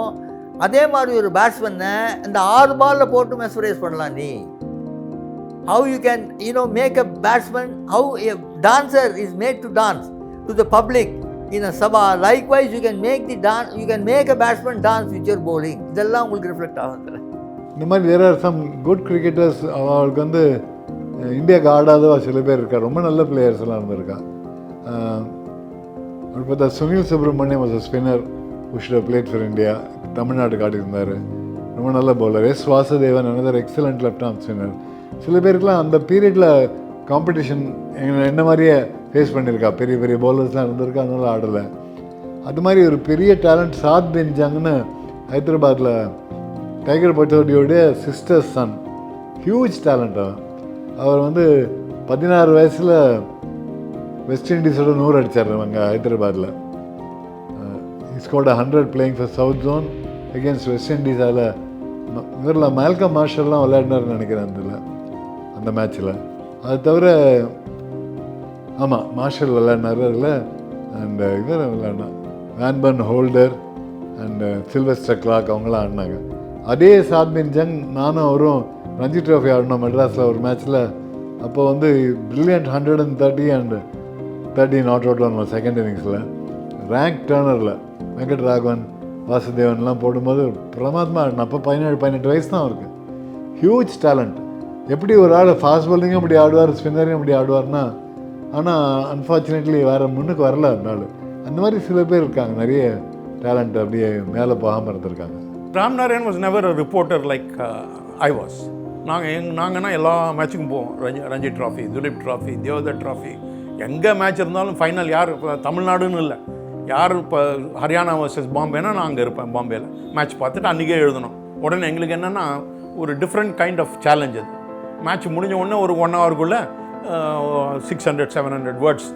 அதே மாதிரி ஒரு பேட்ஸ்மேனை இந்த 6 பாலில் போட்டு மெஸ்மரைஸ் பண்ணலாம் நீ. How you can make a batsman, how a dancer is made to dance to the public in a sabha. Likewise you can make a batsman dance with your bowling. இதெல்லாம் உங்களுக்கு ரிஃப்ளெக்ட் ஆகுது. இந்த மாதிரி there are some good cricketers. அவங்களுக்கு வந்து இந்தியாவுக்கு ஆடாத சில பேர் இருக்கா, ரொம்ப நல்ல பிளேயர்ஸ் எல்லாம் இருந்திருக்கா. அப்படி பார்த்தா Sunil Subramaniam was a spinner who should have played for India. தமிழ்நாட்டுக்கு ஆடி இருந்தார், ரொம்ப நல்ல bowler. S Vasudevan another excellent left arm spinner. சில பேருக்குலாம் அந்த பீரியடில் காம்படிஷன் என்ன மாதிரியே ஃபேஸ் பண்ணியிருக்கா, பெரிய பெரிய பவுலர்ஸ்லாம் இருந்திருக்கா, அதனால ஆடலை. அது மாதிரி ஒரு பெரிய டேலண்ட் சாத் பெஞ்சாங்கன்னு ஹைதராபாத்தில் டைகர் பட்டோடியோடைய சிஸ்டர்ஸ் சன், ஹியூஜ் டேலண்ட். அவர் வந்து 16 வயசில் வெஸ்ட் இண்டீஸோட 100 அடித்தார் அங்கே ஹைதராபாத்தில். Scored 100 playing for South Zone against West Indies. அதில் இவரில் மேல்கம் மார்ஷல்லாம் விளையாடினார்னு நினைக்கிறேன் அந்த மேட்ச்சில். அது தவிர ஆமாம் மார்ஷல் விளையாடினார் அதில். அண்ட் இவர் விளையாடினா வேன்பர்ன் ஹோல்டர் அண்ட் சில்வெஸ்டர் கிளாக் அவங்களாம் ஆடினாங்க. அதே சாத்பின் ஜங் நானும் அவரும் ரஞ்சி ட்ராஃபி ஆடினோம் மெட்ராஸில் ஒரு மேட்ச்சில். அப்போ வந்து brilliant 130 and 30 not out on second இன்னிங்ஸில். ரேங்க் டர்னரில் வெங்கட் ராகவன் வாசுதேவன்லாம் போடும்போது பிரமாதமாக ஆடினா. அப்போ 17-18 வயசு தான் அவருக்கு. Huge talent. எப்படி ஒரு ஆள் ஃபாஸ்ட் பவுலிங்கும் அப்படி ஆடுவார், ஸ்பின்னரையும் அப்படி ஆடுவார்னா, ஆனால் அன்ஃபார்ச்சுனேட்லி வேறு முன்னுக்கு வரல அந்த ஆள். அந்த மாதிரி சில பேர் இருக்காங்க, நிறைய டேலண்ட் அப்படியே மேலே போகாமல் இருந்திருக்காங்க. Ramnarayan was never a reporter like I was. நாங்கன்னா எல்லா மேட்சுக்கும் போவோம். Ranji trophy, Duleep trophy, Deodhar trophy, எங்கே மேட்ச் இருந்தாலும் ஃபைனல் யார் இப்போ தமிழ்நாடுன்னு இல்லை, யார் இப்போ ஹரியானா வர்சஸ் பாம்பேனா நான் அங்கே இருப்பேன். பாம்பேயில் மேட்ச் பார்த்துட்டு அன்றைக்கே எழுதணும். உடனே எங்களுக்கு என்னென்னா ஒரு டிஃப்ரெண்ட் கைண்ட் ஆஃப் சேலஞ்ச் அது. மேட்ச் முடிஞ்ச உடனே ஒரு 1 ஹவருக்குள்ளே 600-700 வேர்ட்ஸ்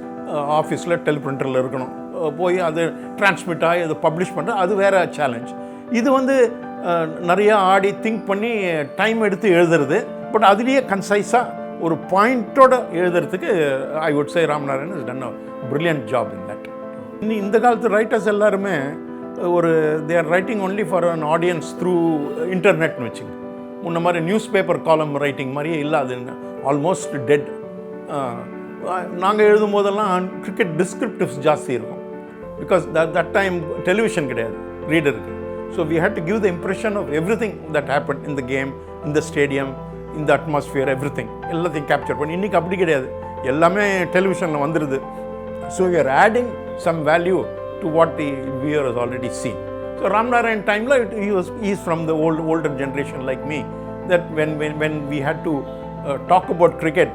ஆஃபீஸில் டெலிபிரிண்டரில் இருக்கணும். போய் அது டிரான்ஸ்மிட் ஆகி அதை பப்ளிஷ் பண்ணுற அது வேறு சேலஞ்ச். இது வந்து நிறையா ஆடி திங்க் பண்ணி டைம் எடுத்து எழுதுறது. பட் அதுலேயே கன்சைஸாக ஒரு பாயிண்ட்டோட எழுதுறதுக்கு I would say Ramnarayan is done a brilliant job in that. இந்த காலத்து ரைட்டர்ஸ் எல்லாருமே ஒரு they are writing only for an audience through இன்டர்நெட்னு வச்சுங்க. முன்ன மாதிரி நியூஸ் பேப்பர் காலம் ரைட்டிங் மாதிரியே இல்லாதுன்னு ஆல்மோஸ்ட் டெட். நாங்கள் எழுதும் போதெல்லாம் கிரிக்கெட் டிஸ்கிரிப்டிவ்ஸ் ஜாஸ்தி இருக்கும். பிகாஸ் தட் டைம் டெலிவிஷன் கிடையாது ரீடருக்கு. So we had to give the impression of every thing that happen in the game, in the stadium, in the atmosphere, every thing எல்லாத்தையும் capture பண்ணி. இன்றைக்கி அப்படி கிடையாது, எல்லாமே டெலிவிஷனில் வந்துடுது. So you are adding some value to what the viewer has already seen. So Ramnarayan time, he is from the older generation like me, that when we had to talk about cricket,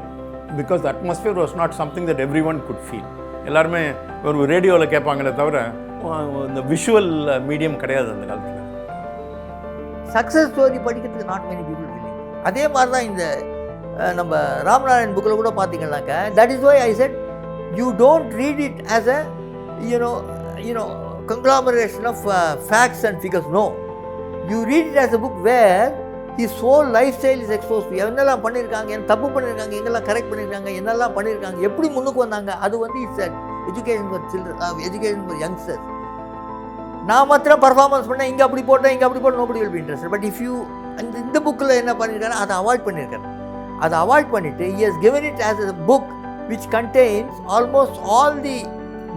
because the atmosphere was not something that everyone could feel. எல்லாருமே ஒரு ரேடியோவில் கேட்பாங்களே தவிர இந்த visual medium கிடையாது அந்த காலத்தில். Success story படிக்கிறதுக்கு not many people feeling. அதே மாதிரி தான் இந்த நம்ம ராம்நாராயண் புக்கில் கூட பார்த்தீங்கன்னாக்க, that is why I said you don't read it as a you know conglomeration of facts and figures. No, you read it as a book where his whole lifestyle is exposed to. என்னெல்லாம் பண்ணியிருக்காங்க, என்ன தப்பு பண்ணியிருக்காங்க, எங்கெல்லாம் correct பண்ணியிருக்காங்க, என்னெல்லாம் பண்ணியிருக்காங்க, எப்படி முன்னுக்கு வந்தாங்க, அது வந்து it's education for children, education for youngsters. நான் மாத்திரம் பர்ஃபார்மன்ஸ் பண்ணேன், இங்கே அப்படி போட்டேன் nobody will be interested. But if you இந்த புக்கில் என்ன பண்ணியிருக்காரு, அதை அவாய்ட் பண்ணியிருக்காரு. அதை அவாய்ட் பண்ணிவிட்டு he has given it as a book which contains almost all the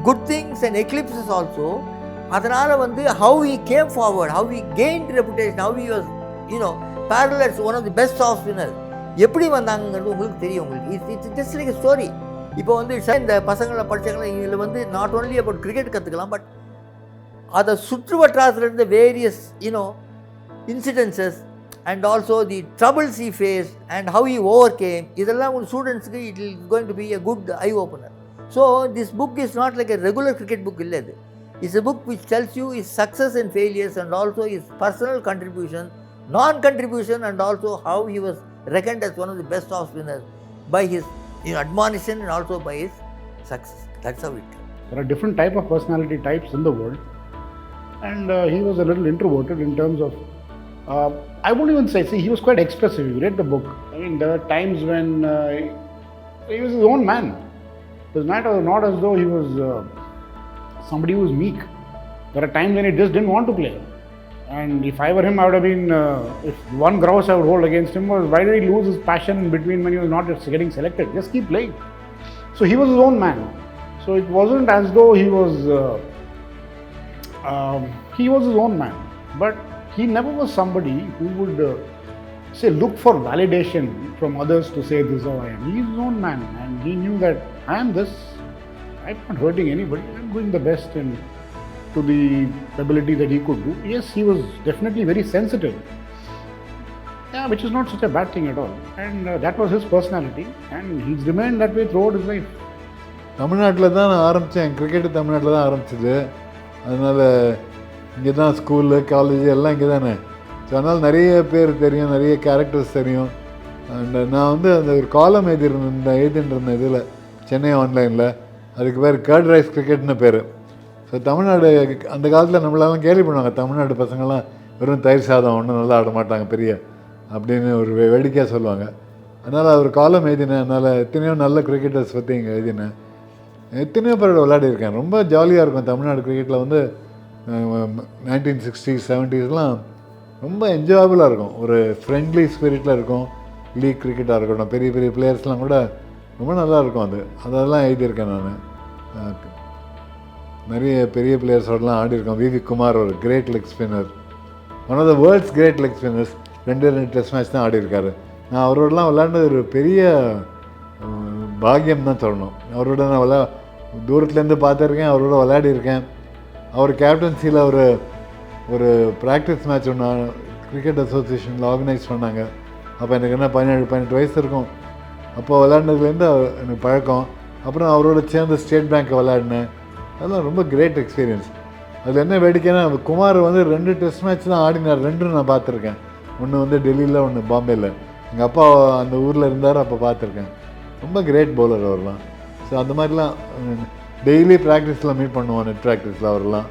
good things and eclipses also. அதனால் வந்து how he came forward, how he gained reputation, how he was parallel as one of the best off winners, எப்படி வந்தாங்கிறது உங்களுக்கு தெரியும். உங்களுக்கு it's just like story. இப்போ வந்து இந்த பசங்களை படித்தாங்களா, இதில் வந்து நாட் ஓன்லி அபவுட் கிரிக்கெட் கற்றுக்கலாம், பட் அதை சுற்று வட்டாரத்துலேருந்து various incidences and also the troubles he faced and how he overcame, இதெல்லாம் உங்கள் ஸ்டூடெண்ட்ஸுக்கு it is going to be a good eye opener. So this book is not like a regular cricket book இல்லை. இது is a book which tells you his success and failures and also his personal contribution, non-contribution, and also how he was reckoned as one of the best off winners by his admonition and also by his success. That's how it. There are different type of personality types in the world, and he was a little introverted in terms of I won't even say, he was quite expressive. You read the book, I mean there are times when he was his own man. It was not as though he was somebody who was meek. There are times when he just didn't want to play, and if I were him, I would have been if one grouse I would hold against him was, why did he lose his passion in between when he was not getting selected? Just keep playing. So he was his own man. So it wasn't as though he was his own man, but he never was somebody who would say look for validation from others to say this is how I am. He is his own man, and he knew that I am this. I'm not hurting anybody. I'm doing the best in to the ability that he could do. Yes, he was definitely very sensitive. Yeah, which is not such a bad thing at all. And that was his personality, and he's remained that way throughout his life. தமிழ்நாட்டில் தான் நான் ஆரம்பித்தேன், cricket தமிழ்நாட்டில் தான் ஆரம்பிச்சிது. அதனால் இங்கே தான் school college எல்லாம் இங்கே தானே. ஸோ அதனால் நிறைய பேர் தெரியும், நிறைய கேரக்டர்ஸ் தெரியும். அண்ட் நான் வந்து அந்த ஒரு காலம் எழுதிருந்தேன் இதில் சென்னை ஆன்லைனில். அதுக்கு பேர் கர்ட் ரைஸ் கிரிக்கெட்னு பேர். ஸோ தமிழ்நாடு அந்த காலத்தில் நம்மளெல்லாம் கேள்வி பண்ணுவாங்க, தமிழ்நாடு பசங்கள்லாம் வெறும் தயிர் சாதம் ஒன்றும் நல்லா ஆட மாட்டாங்க பெரிய அப்படின்னு ஒரு வேடிக்கையாக சொல்லுவாங்க. அதனால் ஒரு காலம் எழுதினேன். அதனால் எத்தனையோ நல்ல கிரிக்கெட்டர்ஸ் பற்றி இங்கே எழுதினேன். எத்தனையோ பேரோட விளையாடிருக்கேன். ரொம்ப ஜாலியாக இருக்கும் தமிழ்நாடு கிரிக்கெட்டில் வந்து 1960s 70sலாம் ரொம்ப என்ஜாயபுளாக இருக்கும். ஒரு ஃப்ரெண்ட்லி ஸ்பிரிட்டில் இருக்கும். லீக் கிரிக்கெட்டாக இருக்கட்டும், பெரிய பெரிய பிளேயர்ஸ்லாம் கூட ரொம்ப நல்லாயிருக்கும். அதெல்லாம் எழுதியிருக்கேன் நான். நிறைய பெரிய பிளேயர்ஸோடலாம் ஆடிருக்கோம். வி குமார் ஒரு great leg spinner, one of the world's great leg spinners. 2 test match தான் ஆடிருக்காரு. நான் அவரோடலாம் விளையாண்டது ஒரு பெரிய பாக்கியம் தான் சொல்லணும். அவரோட நான் தூரத்துலேருந்து பார்த்துருக்கேன், அவரோட விளையாடிருக்கேன். அவர் கேப்டன்சியில் ஒரு ப்ராக்டிஸ் மேட்ச் ஒன்று கிரிக்கெட் அசோசியேஷனில் ஆர்கனைஸ் பண்ணாங்க. அப்போ எனக்கு என்ன 17-18 வயசு இருக்கும். அப்போ விளையாண்டதுலேருந்து எனக்கு பழக்கம். அப்புறம் அவரோட சேர்ந்து ஸ்டேட் பேங்க்கை விளையாடினேன். அதெல்லாம் ரொம்ப கிரேட் எக்ஸ்பீரியன்ஸ். அதில் என்ன வேடிக்கைன்னா, குமார் வந்து 2 டெஸ்ட் மேட்ச் தான் ஆடினார். 2 நான் பார்த்துருக்கேன். ஒன்று வந்து டெல்லியில், ஒன்று பாம்பேயில். எங்கள் அப்பா அந்த ஊரில் இருந்தார், அப்போ பார்த்துருக்கேன். ரொம்ப கிரேட் பவுலர் அவர்லாம். ஸோ அந்த மாதிரிலாம் டெய்லி ப்ராக்டிஸில் மீட் பண்ணுவோம், நெட் ப்ராக்டிஸில் அவர்லாம்.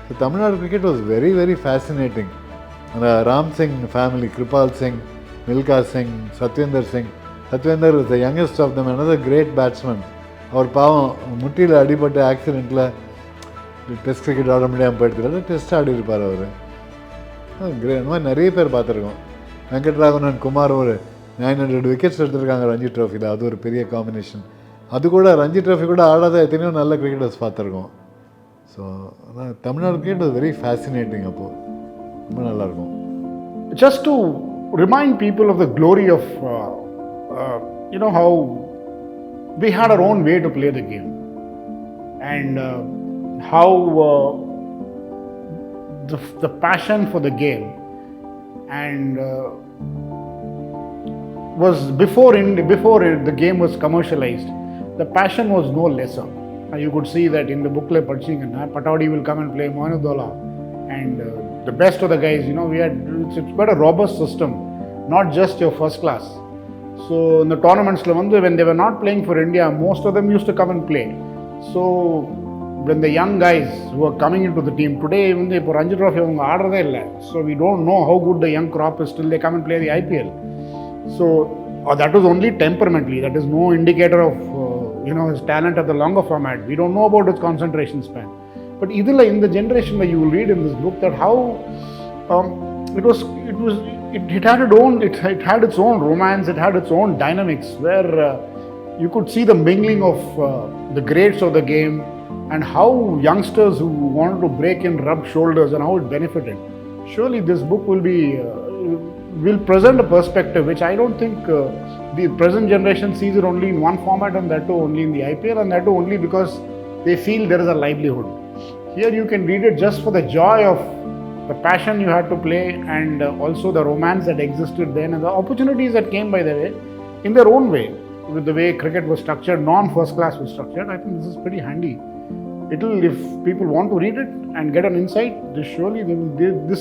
So Tamil Nadu cricket was very very fascinating. அந்த Ram Singh family, Kripal Singh, Milkha Singh, Satvender Singh. Satvender is the youngest of them, another great batsman. அவர் பாவம் முட்டியில் அடிபட்டு ஆக்சிடெண்ட்டில் டெஸ்ட் கிரிக்கெட் ஆட முடியாமல் போயிடுறாரு. டெஸ்ட் ஆடி இருப்பார் அவர். இந்த மாதிரி நிறைய பேர் பார்த்துருக்கோம். வெங்கட்ராகவன், குமார் ஒரு 900 விக்கெட்ஸ் எடுத்திருக்காங்க ரஞ்சி ட்ராஃபியில். அது ஒரு பெரிய காம்பினேஷன். அது கூட ரஞ்சி ட்ராஃபி கூட ஆடாத எத்தனையோ நல்ல கிரிக்கெட்டர்ஸ் பார்த்துருக்கோம். ஸோ அதான் Tamil Nadu cricket was very fascinating. அப்போது ரொம்ப நல்லாயிருக்கும். Just to remind people of the glory of how we had our own way to play the game, and how the passion for the game and was before the game was commercialized, the passion was no lesser. You could see that in the booklet, Patadi will come and play Mohanuddollah, and the best of the guys, it's quite a robust system, not just your first class. So in the tournaments, when they were not playing for India, most of them used to come and play. So when the young guys who are coming into the team today, even they for Ranji Trophy, so we don't know how good the young crop is till they come and play the IPL. So that was only temperamentally. That is no indicator of his talent at the longer format. We don't know about his concentration span. But in the generation that you will read in this book that how it had its own romance, it had its own dynamics where you could see the mingling of the greats of the game and how youngsters who wanted to break in rubbed shoulders and how it benefited. Surely this book will present a perspective which I don't think the present generation sees it only in one format, and that too only in the IPL, and that too only because they feel there is a livelihood. Here you can read it just for the joy of the passion you had to play and also the romance that existed then and the opportunities that came by the way in their own way. With the way cricket was structured, non-first class was structured, I think this is pretty handy. If people want to read it and get an insight, this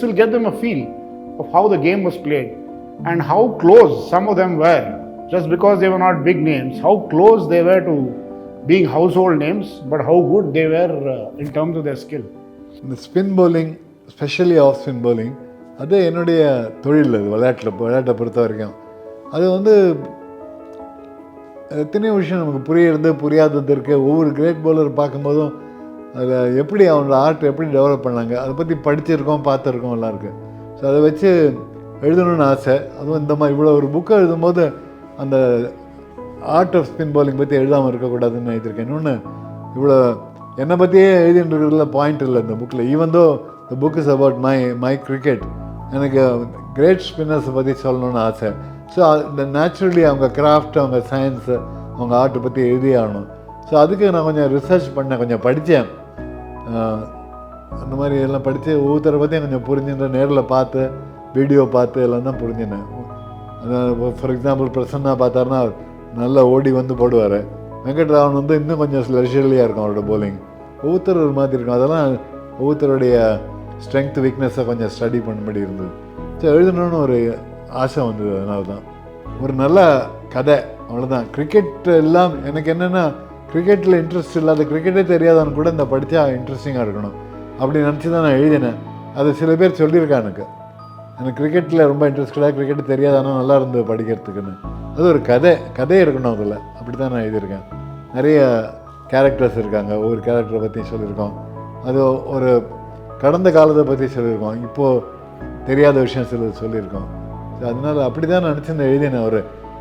will get them a feel of how the game was played and how close some of them were, just because they were not big names, how close they were to being household names, but how good they were in terms of their skill. இந்த spin bowling, specially off spin bowling, அது என்னுடைய தொழில். அது விளையாட்டை பொறுத்த வரைக்கும் அது எத்தனையோ விஷயம் நமக்கு புரியாதது இருக்குது. ஒவ்வொரு கிரேட் பவுலர் பார்க்கும்போதும் அதில் எப்படி அவனோட ஆர்ட் எப்படி டெவலப் பண்ணாங்க அதை பற்றி படிச்சிருக்கோம், பார்த்துருக்கோம், எல்லாம் இருக்குது. ஸோ அதை வச்சு எழுதணும்னு ஆசை. அதுவும் இந்த மாதிரி இவ்வளோ ஒரு புக்கை எழுதும்போது அந்த ஆர்ட் ஆஃப் ஸ்பின் பவுலிங் பற்றி எழுதாமல் இருக்கக்கூடாதுன்னு நினைத்திருக்கேன். இன்னொன்று இவ்வளோ என்னை பற்றியே எழுதிட்டு இருக்கிறதுல பாயிண்ட் இல்லை இந்த புக்கில். Even though the book is about my cricket, எனக்கு கிரேட் ஸ்பின்னர்ஸை பற்றி சொல்லணும்னு ஆசை. ஸோ இந்த நேச்சுரலி அவங்க கிராஃப்ட், அவங்க சயின்ஸு, அவங்க ஆர்ட்டை பற்றி எழுதியே ஆகணும். ஸோ அதுக்கு நான் கொஞ்சம் ரிசர்ச் பண்ணேன், கொஞ்சம் படித்தேன். அந்த மாதிரி எல்லாம் படித்து ஒவ்வொருத்தரை பற்றியும் கொஞ்சம் புரிஞ்சுட்டேன். நேரில் பார்த்து வீடியோ பார்த்து எல்லாம் தான் புரிஞ்சினேன். ஃபார் எக்ஸாம்பிள் பிரசன்னா பார்த்தாருன்னா நல்லா ஓடி வந்து போடுவார். வெங்கட்ராமன் இன்னும் கொஞ்சம் லெஷர்லியாக இருக்கும் அவரோட bowling. ஒவ்வொருத்தர் ஒரு மாதிரி இருக்கும். அதெல்லாம் ஒவ்வொருத்தருடைய ஸ்ட்ரென்த் வீக்னஸை கொஞ்சம் ஸ்டடி பண்ணும்படி இருந்தது. ஸோ எழுதணுன்னு ஒரு ஆசை வந்தது. அதனால தான் ஒரு நல்ல கதை, அவ்வளோதான். கிரிக்கெட் எல்லாம் எனக்கு என்னென்னா கிரிக்கெட்டில் இன்ட்ரெஸ்ட் இல்லாத, கிரிக்கெட்டே தெரியாதவனு கூட இந்த படித்தா இன்ட்ரெஸ்டிங்காக இருக்கணும் அப்படி நினச்சி தான் நான் எழுதினேன். அது சில பேர் சொல்லியிருக்கேன் எனக்கு கிரிக்கெட்டில் ரொம்ப இன்ட்ரெஸ்டடாக, கிரிக்கெட்டு தெரியாதானோ நல்லா இருந்தது படிக்கிறதுக்குன்னு. அது ஒரு கதை இருக்கணும் அதில். அப்படி தான் நான் எழுதியிருக்கேன். நிறைய கேரக்டர்ஸ் இருக்காங்க, ஒவ்வொரு கேரக்டரை பற்றி சொல்லியிருக்கோம். அது ஒரு கடந்த காலத்தை பற்றி சொல்லியிருக்கோம், இப்போது தெரியாத விஷயம் சொல்லியிருக்கோம். ஸோ அதனால் அப்படி தான் நினச்சி நான் எழுதினேன். ஒரு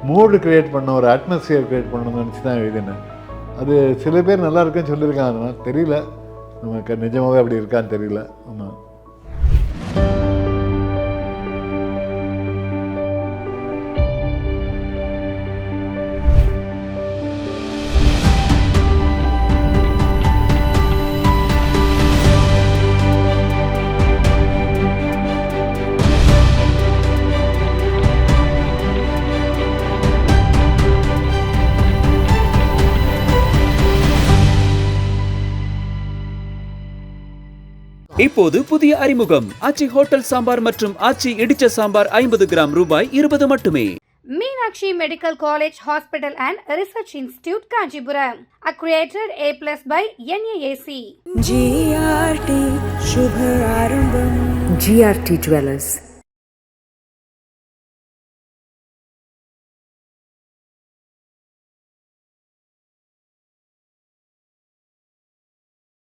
மூடு க்ரியேட் பண்ண, ஒரு அட்மாஸ்பியர் க்ரியேட் பண்ணணும்னு நினச்சி தான் எழுதினேன். அது சில பேர் நல்லா இருக்குன்னு சொல்லியிருக்காங்க. அதனால் தெரியல நமக்கு நிஜமாகவே அப்படி இருக்கான்னு தெரியல. ஆமாம். இப்போது புதிய அறிமுகம் ஆச்சி ஹோட்டல் சாம்பார் மற்றும் ஆச்சி இடிச்ச சாம்பார் 50 கிராம் ரூபாய் 20 மட்டுமே. Meenakshi Medical College, Hospital and Research Institute, Kanchipuram. Accredited A+ by NAAC. GRT Shubharambam. GRT Dwellers.